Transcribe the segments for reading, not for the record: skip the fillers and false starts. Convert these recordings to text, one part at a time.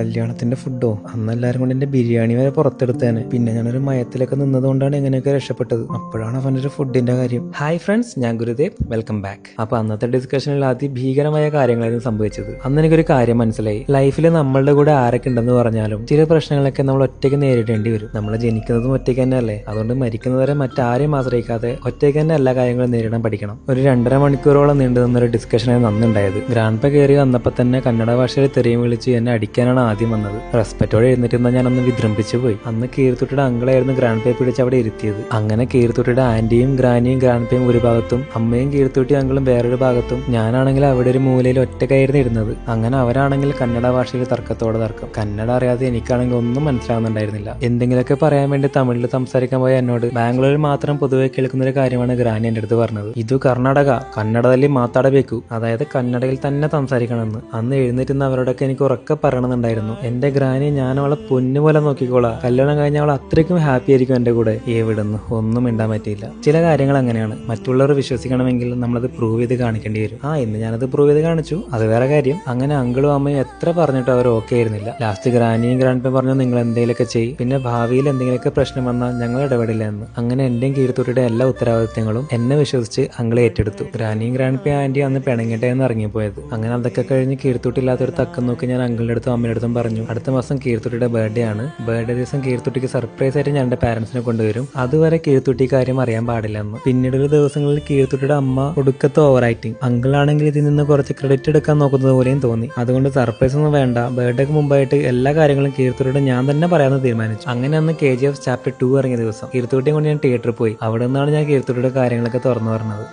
കല്യാണത്തിന്റെ ഫുഡോ അന്നെല്ലാരും കൊണ്ട് എന്റെ ബിരിയാണി വരെ പുറത്തെടുത്തേനെ. പിന്നെ ഞാനൊരു മയത്തിലൊക്കെ നിന്നതുകൊണ്ടാണ് എങ്ങനെയൊക്കെ രക്ഷപ്പെട്ടത്. അപ്പോഴാണ് അവൻ്റെ ഒരു ഫുഡിന്റെ കാര്യം. ഹായ് ഫ്രണ്ട്സ്, ഞാൻ ഗുരുദേവ്, വെൽക്കം ബാക്ക്. അപ്പൊ അന്നത്തെ ഡിസ്കഷനിൽ അതിഭീകരമായ കാര്യങ്ങളായിരുന്നു സംഭവിച്ചത്. അന്ന് എനിക്കൊരു കാര്യം മനസ്സിലായി. ലൈഫിൽ നമ്മളുടെ കൂടെ ആരൊക്കെ ഉണ്ടെന്ന് പറഞ്ഞാലും ചില പ്രശ്നങ്ങളൊക്കെ നമ്മൾ ഒറ്റയ്ക്ക് നേരിടേണ്ടി വരും. നമ്മൾ ജനിക്കുന്നതും ഒറ്റയ്ക്ക് തന്നെ അല്ലേ. അതുകൊണ്ട് മരിക്കുന്നവരെ മറ്റാരെയും ആശ്രയിക്കാതെ ഒറ്റയ്ക്ക് തന്നെ എല്ലാ കാര്യങ്ങളും നേരിടാൻ പഠിക്കണം. ഒരു 2.5 മണിക്കൂറോളം നീണ്ടു നിന്നൊരു ഡിസ്കഷനാണ് അന്നുണ്ടായത്. ഗ്രാൻഡ് പ കയറി വന്നപ്പോൾ തന്നെ കന്നഡ ഭാഷയിൽ തെറിയും വിളിച്ച് എന്നെ അടിക്കാനാണ് ആദ്യം വന്നത്. റെസ്പെക്റ്റോടെ എഴുന്നേറ്റുന്ന ഞാൻ ഒന്ന് വിജൃംഭിച്ചു പോയി. അന്ന് കീർത്തുട്ടിയുടെ അങ്കിളായിരുന്നു ഗ്രാൻഡ് പേ പിടിച്ച് അവിടെ ഇരുത്തിയത്. അങ്ങനെ കീർത്തുട്ടിയുടെ ആന്റിയും ഗ്രാനിയും ഗ്രാൻഡ് പേയും ഒരു ഭാഗത്തും അമ്മയും കീർത്തുട്ടി അങ്കിളും വേറൊരു ഭാഗത്തും, ഞാനാണെങ്കിൽ അവിടെ ഒരു മൂലയിൽ ഒറ്റക്കായിരുന്നു ഇരുന്നത്. അങ്ങനെ അവരാണെങ്കിൽ കന്നഡ ഭാഷയിൽ തർക്കത്തോടെ തർക്കം. കന്നഡ അറിയാതെ എനിക്കാണെങ്കിൽ ഒന്നും മനസ്സിലാവുന്നുണ്ടായിരുന്നില്ല. എന്തെങ്കിലുമൊക്കെ പറയാൻ വേണ്ടി തമിഴിൽ സംസാരിക്കാൻ പോയ എന്നോട് ബാംഗ്ലൂരിൽ മാത്രം പൊതുവെ കേൾക്കുന്ന ഒരു കാര്യമാണ് ഗ്രാനി എന്റെ അടുത്ത് പറഞ്ഞത്. ഇത് കർണാടക, കന്നഡದಲ್ಲಿ മാതാടಬೇಕು, അതായത് കന്നഡയിൽ തന്നെ സംസാരിക്കണമെന്ന്. അന്ന് എഴുന്നേറ്റുന്ന അവരോടൊക്കെ എനിക്ക് ഉറക്കെ പറയണമെന്നുണ്ടായിരുന്നു. എന്റെ ഗ്രാനി ഞാൻ അവളെ പൊന്നുപോലെ നോക്കിക്കോളാം, കല്യാണം കഴിഞ്ഞ അവൾ അത്രയ്ക്കും ഹാപ്പി ആയിരിക്കും എന്റെ കൂടെ. എവിടുന്ന് ഒന്നും മിണ്ടാൻ പറ്റിയില്ല. ചില കാര്യങ്ങൾ അങ്ങനെയാണ്. മറ്റുള്ളവർ വിശ്വസിക്കണമെങ്കിൽ നമ്മളത് പ്രൂവ് ചെയ്ത് കാണിക്കേണ്ടി വരും. ഇന്ന് ഞാനത് പ്രൂവ് ചെയ്ത് കാണിച്ചു, അത് വേറെ കാര്യം. അങ്ങനെ അങ്കിളും അമ്മയും എത്ര പറഞ്ഞിട്ടും അവർ ഓക്കെ ആയിരുന്നില്ല. ലാസ്റ്റ് ഗ്രാനിയും ഗ്രാൻഡ് പേ പറഞ്ഞു, നിങ്ങൾ എന്തെങ്കിലുമൊക്കെ ചെയ്യും, പിന്നെ ഭാവിയിൽ എന്തെങ്കിലുമൊക്കെ പ്രശ്നം വന്നാൽ ഞങ്ങൾ ഇടപെടില്ല എന്ന്. അങ്ങനെ എന്റെയും കീർത്തുട്ടിയുടെ എല്ലാ ഉത്തരവാദിത്തങ്ങളും എന്നെ വിശ്വസിച്ച് അങ്കിളെ ഏറ്റെടുത്തു. ഗ്രാനിയും ഗ്രാൻഡ് പേ ആന്റി അന്ന് പിണങ്ങിട്ടേ എന്ന് ഇറങ്ങിപ്പോയത്. അങ്ങനെ അതൊക്കെ കഴിഞ്ഞ് കീർത്തുട്ടില്ലാത്തൊരു തക്കം നോക്കി ഞാൻ അങ്കിളിന്റെ അടുത്തും അമ്മയുടെ അടുത്തും പറഞ്ഞു, അടുത്ത മാസം കീർത്തുട്ടിയുടെ ബർത്ത്ഡേ ആണ്. ബർത്ത്ഡേ ദിവസം കീർത്തുട്ടിക്ക് സർപ്രൈസ് ആയിട്ട് ഞാൻ എന്റെ പാരന്റ്സിനെ കൊണ്ടുവരും. അതുവരെ കീർത്തുട്ടി കാര്യം അറിയാൻ പാടില്ല എന്ന്. പിന്നീട് ഒരു ദിവസങ്ങളിൽ കീർത്തുട്ടിയുടെ അമ്മ ഒടുക്കത്തെ ഓവർ ആക്ടിങ്. അങ്കിളാണെങ്കിൽ ഇതിൽ നിന്ന് കുറച്ച് ക്രെഡിറ്റ് എടുക്കാൻ നോക്കുന്നത് പോലെയും തോന്നി. അതുകൊണ്ട് സർപ്രൈസ് ഒന്നും വേണ്ട, ബർത്ത്ഡേക്ക് മുമ്പായിട്ട് എല്ലാ കാര്യങ്ങളും കീർത്തുട്ടിയുടെ ഞാൻ തന്നെ പറയാമെന്ന് തീരുമാനിച്ചു. അങ്ങനെ അന്ന് KGF ചാപ്റ്റർ 2 ഇറങ്ങിയ ദിവസം കീർത്തുട്ടിയും കൊണ്ട് ഞാൻ തിയേറ്ററിൽ പോയി. അവിടെ നിന്നാണ് ഞാൻ കീർത്തുട്ടിയുടെ കാര്യങ്ങളൊക്കെ തുറന്നു പറഞ്ഞത്.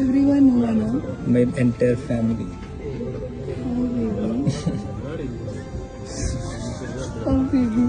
Everyone, my entire family. Oh baby.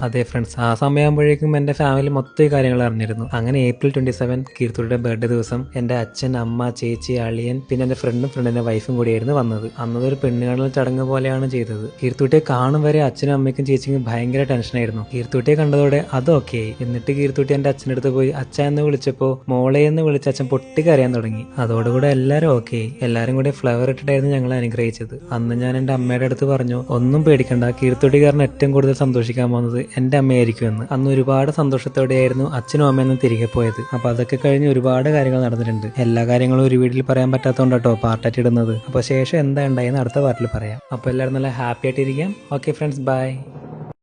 അതെ ഫ്രണ്ട്സ്, ആ സമയമാകുമ്പോഴേക്കും എന്റെ ഫാമിലി മൊത്തം ഈ കാര്യങ്ങൾ അറിഞ്ഞിരുന്നു. അങ്ങനെ April 27 കീർത്തുട്ടിയുടെ ബർത്ത്ഡേ ദിവസം എന്റെ അച്ഛൻ, അമ്മ, ചേച്ചി, അളിയൻ, പിന്നെ എന്റെ ഫ്രണ്ടിന്റെ വൈഫും കൂടിയായിരുന്നു വന്നത്. അന്നതൊരു പെണ്ണുകാണൽ ചടങ്ങ് പോലെയാണ് ചെയ്തത്. കീർത്തുട്ടിയെ കാണും വരെ അച്ഛനും അമ്മയ്ക്കും ചേച്ചിക്കും ഭയങ്കര ടെൻഷനായിരുന്നു. കീർത്തുട്ടിയെ കണ്ടതോടെ അതൊക്കെ ആയി. എന്നിട്ട് കീർത്തുട്ടി എന്റെ അച്ഛൻ്റെ അടുത്ത് പോയി അച്ഛ എന്ന് വിളിച്ചപ്പോ മോളെ എന്ന് വിളിച്ച അച്ഛൻ പൊട്ടിക്കരയാൻ തുടങ്ങി. അതോടുകൂടെ എല്ലാവരും ഓക്കെ ആയി. എല്ലാരും കൂടി ഫ്ലവർ ഇട്ടിട്ടായിരുന്നു ഞങ്ങളെ അനുഗ്രഹിച്ചത്. അന്ന് ഞാൻ എന്റെ അമ്മയുടെ അടുത്ത് പറഞ്ഞു, ഒന്നും പേടിക്കണ്ട, കീർത്തുട്ടി കാരണം ഏറ്റവും കൂടുതൽ സന്തോഷിക്കാൻ പോകുന്നത് എന്റെ അമ്മയായിരിക്കും എന്ന്. അന്ന് ഒരുപാട് സന്തോഷത്തോടെയായിരുന്നു അച്ഛനും അമ്മയൊന്നും തിരികെ പോയത്. അപ്പൊ അതൊക്കെ കഴിഞ്ഞ് ഒരുപാട് കാര്യങ്ങൾ നടന്നിട്ടുണ്ട്. എല്ലാ കാര്യങ്ങളും ഒരു വീട്ടിൽ പറയാൻ പറ്റാത്തതുകൊണ്ടാട്ടോ പാർട്ടായിട്ട് ഇടുന്നത്. അപ്പൊ ശേഷം എന്താ ഉണ്ടായെന്ന് അടുത്ത പാർട്ടിൽ പറയാം. അപ്പൊ എല്ലാവരും നല്ല ഹാപ്പി ആയിട്ടിരിക്കാം. Okay friends, by.